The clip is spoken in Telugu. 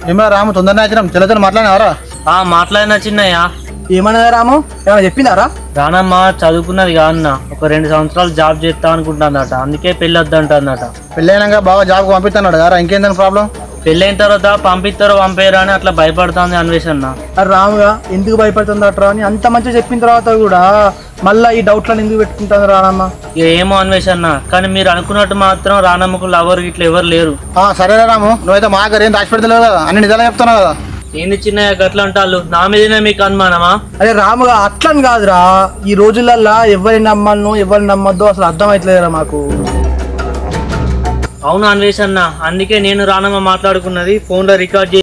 ఏమరా రాము తొందరనే వచ్చినాం చెల్లెతో మాట్లాడినావరా? మాట్లాడినా చిన్నయ్య. ఏమన్నా రాము ఏమైనా చెప్పిందారా? రానమ్మ చదువుకున్నది కాదన్న, ఒక 2 సంవత్సరాలు జాబ్ చేస్తా అనుకుంటుందట, అందుకే పెళ్ళి వద్దంటుందట. పెళ్ళైనాక బాగా జాబ్కి పంపిస్తున్నాడు కదా, ఇంకేందని ప్రాబ్లం? పెళ్ళైన తర్వాత పంపిస్తారో పంపేయరా అని అట్లా భయపడుతుంది అన్వేషణ. రాముగా ఎందుకు భయపడుతుందట్రా అని అంత మంచిగా చెప్పిన తర్వాత కూడా మళ్ళీ ఈ డౌట్లను ఎందుకు పెట్టుకుంటాను రానమ్మ? ఏమో అన్వేషణ, కానీ మీరు అనుకున్నట్టు మాత్రం రానమ్మకు లవర్ ఇట్లా ఎవరు లేరు. సరేరా రాము, నువ్వైతే మా గారు ఏం దాచి పెడతలేవు కదా, అన్ని నిజాలు చెప్తున్నావు కదా. ఏంది చిన్నయ్య గట్ల అంటారు? నా మీదనే మీకు అనుమానమా? అరే రాముగా అట్లని కాదురా, ఈ రోజులల్లా ఎవరిని నమ్మను ఎవరిని నమ్మద్దు అసలు అర్థమవుతలేదురా మాకు. అవును అన్వేషణ, అందుకే నేను రానమ్మ మాట్లాడుకున్నది ఫోన్లో రికార్డ్